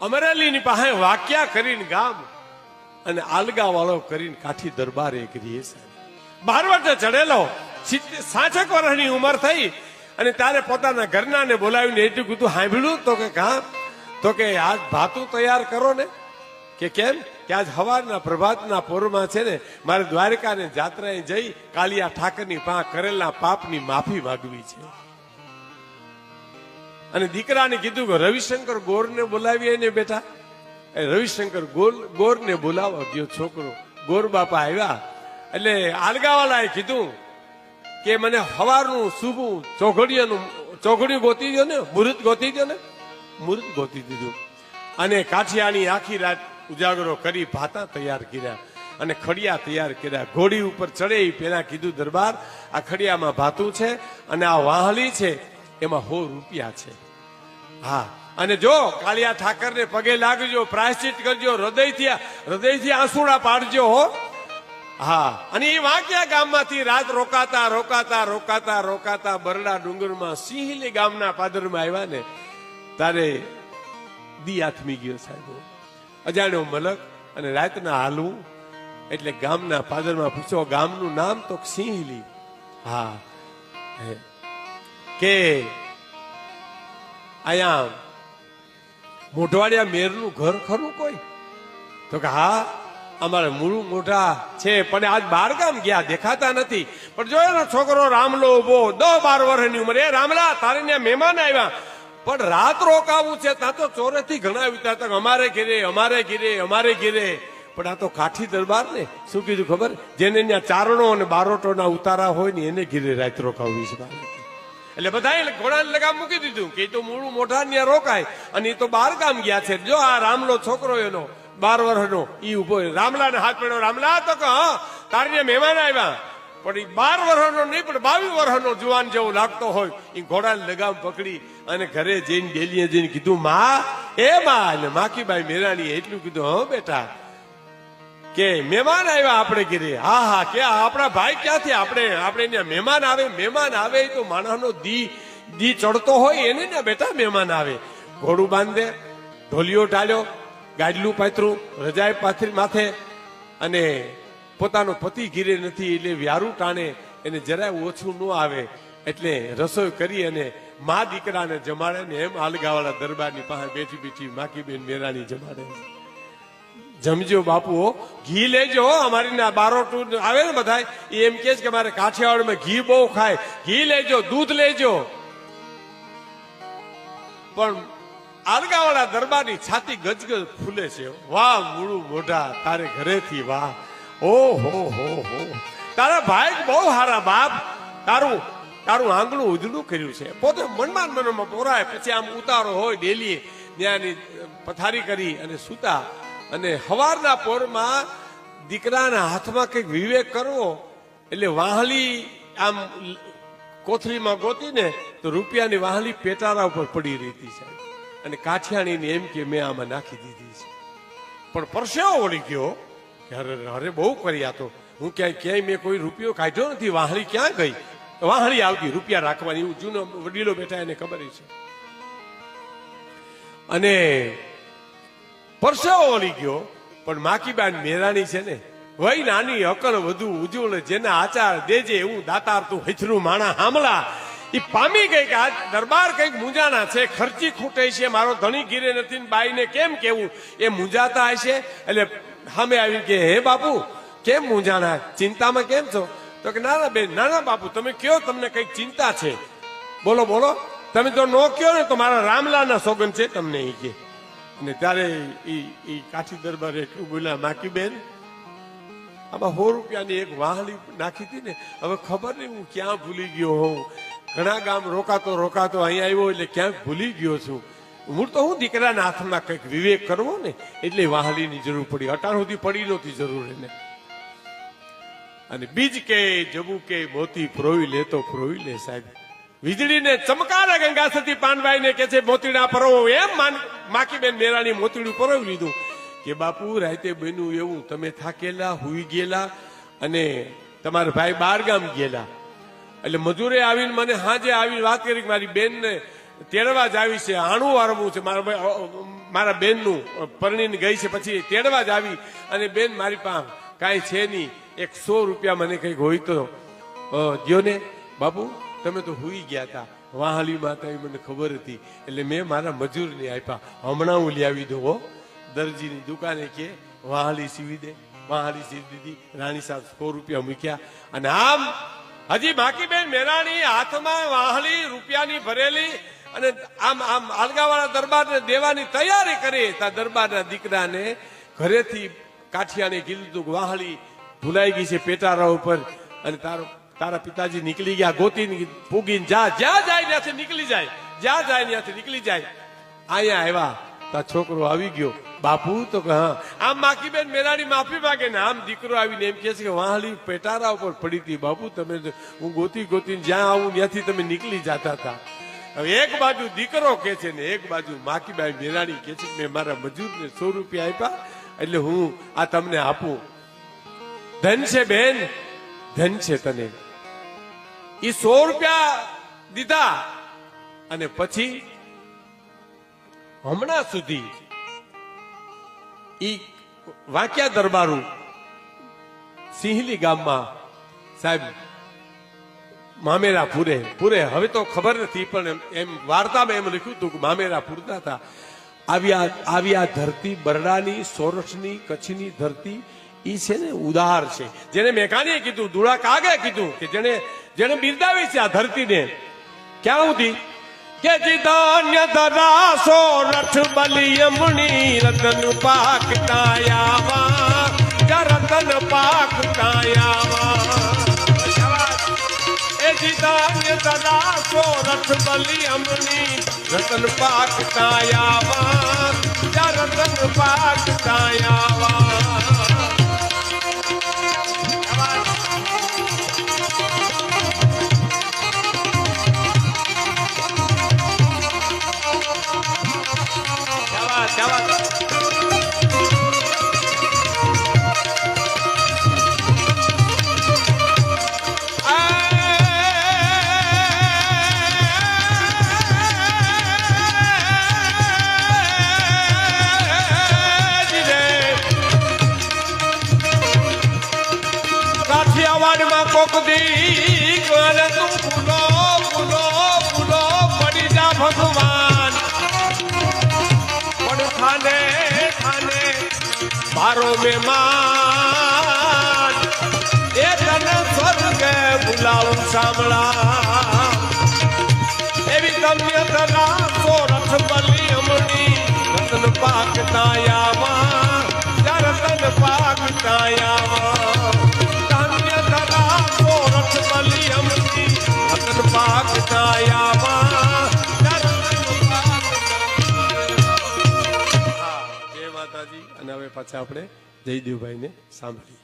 અમરેલીની પાસે વાક્યા કરીને ગામ અને આલગા વાળો કરીને કાઠી દરબાર એક રીએ સાહેબ બારવટે ચડેલો 60 વર્ષની ઉંમર થઈ અને તારે પોતાના ઘરનાને બોલાવીને એટલું કીધું સાંભળ્યું તો કે હા તો કે આજ ભાતું તૈયાર કરો ને કે કેમ કે આજ સવારના પ્રભાતના પોરમાં છે ને મારે દ્વારકાને જાત્રાએ જઈ કાલિયા ઠાકરની પાસે કરેલા પાપની માફી માંગવી છે. અને દીકરાને કીધું કે રવિશંકર ગોરને બોલાવીએ ને બેટા. રવિશંકર ગોરને બોલાવવા ગયો છોકરો. ગોર બાપા આવ્યા એટલે આલગાવાલાએ કીધું કે મને સવારનું શુભું ચોઘડિયું ગોતી દો ને, મુહૂર્ત ગોતી દો ને. મુહૂર્ત ગોતી દીધું અને કાઠિયાની આખી રાત ઉજાગરો કરી ભાતા તૈયાર કર્યા અને ખડિયા તૈયાર કર્યા. ઘોડી ઉપર ચડે પેલા કીધું દરબાર આ ખડિયામાં ભાતું છે અને આ વાહલી છે એમાં 100 રૂપિયા છે. હા અને જો કાલિયા ઠાકરને પગે લાગજો, પ્રાયશ્ચિત કરજો, હૃદયથી આંસુડા પાડજો હો. હા અને એ વાક્યા ગામમાંથી રાત રોકાતા બરડા ડુંગરમાં સિંહલી ગામના પાદરમાં આવ્યા ને તારે દી આથમી ગયો સાહેબ. અજાણ્યો મલક અને રાતના હાલવું એટલે ગામના પાદરમાં પૂછો ગામનું નામ તો સિંહલી. હા કે અહીંયા મોઢવાડિયા મેરનું ઘર ખરું કોઈ? તો કે હા અમારે મૂળું મોઢા છે પણ આજ 12 ગામ ગયા દેખાતા નથી. પણ જોયો ને છોકરો રામલો ઉભો 10-12 વર્ષની ઉંમર. એ રામલા તારે ત્યાં મહેમાન આવ્યા પણ રાત રોકાવું છે. ત્યાં તો ચોરેથી ઘણા વિચારતા અમારે ઘેરે પણ આ તો કાઠી દરબાર ને શું કીધું ખબર? જેને ત્યાં ચારણો અને બારોટોના ઉતારા હોય ને એને ઘેરે રાત રોકાવવી છે. એટલે બધા ઘોડાને લગામ મૂકી દીધું કે તો મૂળું મોઢા ત્યાં રોકાય અને એ તો 12 ગામ ગયા છે. જો આ રામલો છોકરો એનો 12 વર્ષનો ઈ ઉભો રામલાને હાથ પડ્યો. રામલા તો કે હા તારે ત્યાં મહેમાન આવ્યા પણ એ 12 વર્ષનો નહીં પણ 22 વર્ષનો જુવાન જેવો લાગતો હોય એ ઘોડાને લગામ પકડી અને ઘરે જઈને ડેલીએ જઈને કીધું માં એટલે માખીબાઈ મેરાણી એટલું કીધું હા બેટા કે મહેમાન આવ્યા આપણે ઘરે. હા કે આપણા ભાઈ ક્યાંથી આપણે ત્યાં મહેમાન આવે તો માણસનો દી ચડતો હોય એને ને બેટા મહેમાન આવે. ઘોડું બાંધે, ઢોલિયો ટાળ્યો, ગાડલું પાથરું, રજાઈ પાથરી માથે અને પોતાનો પતિ ઘીરે નથી એટલે વ્યારું ટાણે એને જરાય ઓછું ન આવે એટલે રસોઈ કરી અને મા દીકરાને જમાડે ને એમ આલગાવાળા દરબારની પાસે બેઠી માખીબેન મેરાણી જમાડે. જમજો બાપુ ઘી લેજો. અમારી ના બારોટું આવે ને બધા એમ કે છે કે મારે કાઠિયાવાડમાં ઘી બહુ ખાય, ઘી લેજો, દૂધ લેજો. પણ આલગાવાળા દરબારની છાતી ગજગજ ફૂલે છે. વાહ મૂળું મોઢા તારે ઘરેથી વાહ ઓહો તારા ભાઈ બહુ હારા બાપ. તારું આંગણું ઉજળું કર્યું છે. પોતે મનમાં પોરાય પછી આમ ઉતારો હોય ડેલી ત્યાંની પથારી કરી અને સૂતા અને સવારના પોરમાં દીકરાના હાથમાં કંઈક વિવેક કરવો એટલે વાહલી આમ કોથળીમાં ગોતીને તો રૂપિયાની વાહલી પેટારા ઉપર પડી રહેતી છે અને કાઠિયાણીને એમ કે મેં આમાં નાખી દીધી છે. પણ પરસેવો વળી ગયો કે અરે બહુ કર્યા તો હું ક્યાંય મેં કોઈ રૂપિયો કાઢ્યો નથી. વાહલી ક્યાં ગઈ? વાહલી આવતી રૂપિયા રાખવાની જૂનો વડીલો બેઠા એને ખબર છે. અને પરસેવો વળી ગયો પણ માખીબાઈ મેરાણી છે ને વહી નાની અકલ વધુ ઉજ્જવળ જેના આચાર દેજે એવું દાતાર તું હથરું માણા હામલા. એ પામી ગઈ કે આ દરબાર કઈક મૂંઝાના છે, ખર્ચી ખૂટે છે, મારો ધણી ઘીરે નથી ને બાઈને કેમ કેવું એ મૂંઝાતા હશે. એટલે સામે આવી કે હે બાપુ કેમ મૂંઝાના, ચિંતામાં કેમ છો? તો કે ના બેન ના બાપુ તમે કયો તમને કઈક ચિંતા છે બોલો. તમે તો નો કયો ને તો મારા રામલાના સોગન છે તમને એ કે. અને ત્યારે એ કાઠી દરબાર એટલું બોલ્યા માખીબેન આમાં 100 રૂપિયાની એક વાહલી નાખી હતી ને હવે ખબર નહીં હું ક્યાં ભૂલી ગયો હોઉં. ઘણા ગામ રોકાતો અહીંયા આવ્યો એટલે ક્યાંક ભૂલી ગયો છું. હું તો હું દીકરાના હાથમાં કંઈક વિવેક કરવો ને એટલે વાહલીની જરૂર પડી. અટાણ સુધી પડી નહોતી જરૂર એને. અને બીજ કે જબુ કે મોતી પ્રોવી લે તો પ્રોવી લે સાહેબ. વીજળીને ચમકારા ગંગા સતી પાનભાઈને કે છે મોતીડા પરોવો. એમ માખીબેન મેરાણી મોતીડું પરોવી લીધું કે બાપુ રાતે બન્યું એવું તમે થાકેલા હુઈ ગયેલા અને તમારા ભાઈ 12 ગામ ગયેલા એટલે મજૂરે આવીને મને હાજે આવીને વાત કરી મારી બેનને તેડવા જ આવી છે, આણું વારવું છે, મારા બેનનું પરણીને ગઈ છે, પછી તેડવા જ આવી અને બેન મારી પાસે કાંઈ છે નહીં, 100 રૂપિયા મને કંઈક હોય તો દ્યો ને બાપુ, તમે તો હુઈ ગયા હતા, વાહાલી માતા એ મને ખબર હતી એટલે મેં મારા મજૂરને આપ્યા, હમણાં હું લાવી દઉં હો. દરજીની દુકાને કે વાહાલી સીવી દે, વાહાલી સીવી દીધી, રાણી સાહેબ 100 રૂપિયા મૂક્યા અને આમ હજી બાકીબેન મેરાણી હાથમાં વાહલી રૂપિયાની ભરેલી અને આમ આમ આલગાવાળા દરબારને દેવાની તૈયારી કરી. તા દરબારના દીકરાને ઘરેથી કાઠિયાને કીધું તું વાહલી ભૂલાઈ ગઈ છે પેટારા ઉપર અને તારા પિતાજી નીકળી ગયા, ગોતીને પૂગીને જ્યાં જાય ત્યાંથી નીકળી જાય, જ્યાં જાય ત્યાંથી નીકળી જાય. અહીંયા આવ્યા તા છોકરો આવી ગયો, બાપુ તો હા. આમ માકીબેન મેરાણી માફી માંગે ને આમ દીકરો આવીને એમ કહે છે કે વાહલી પેટારા ઉપર પડી હતી બાપુ, તમે હું ગોતીને જ્યાં આવું ત્યાંથી તમે નીકળી જતા હતા. હવે એક બાજુ દીકરો કે છે ને એક બાજુ માકીબાઈ મેરાણી કે છે મેં મારા મજૂરને 100 રૂપિયા આપ્યા એટલે હું આ તમને આપું. ધન છે બેન, ધન છે તને. એ 100 રૂપિયા દીધા અને પછી હમણાં સુધી ઈ વાંક્યા દરબારું સિંહલી ગામમાં સાહેબ મામેરા પૂરે હવે તો ખબર નથી પણ એમ વાર્તામાં એમ લખ્યું હતું કે મામેરા પૂરતા હતા. આવી આ ધરતી બરડાની, સોરઠની, કચ્છની ધરતી ઈ છે ને ઉદાર છે. જેને મેઘાણીએ કીધું, ધુળા કાગે કીધું કે જેને બિરદાવી છે આ ધરતીને ક્યાં સુધી કે જીધાન્ય ધરા સોરઠ બલિયમણી રતન પાક તાયાવા, રતન પાક તાયાવા. એ જીધાન્ય ધરા સોરઠ બલિયમણી રતન પાક તાયાવા, રતન પાક તાયાવા. કાઠિયાવાડમાં કોક દી કરે તું ફૂલો ફૂલો ફૂલો પડી જા ભગવાન, પણ ખાને ખાને મારો મહેમાન એ તને સ્વર્ગે બોલાવું સાંભળા. એવી તમને તરા સોરઠ બલિયમણી રતન પાક તાયામાં, રતન પાક તાયામાં. પાક તાયામાં જય માતાજી. અને હવે પાછા આપણે જયદેવભાઈને સાંભળીએ.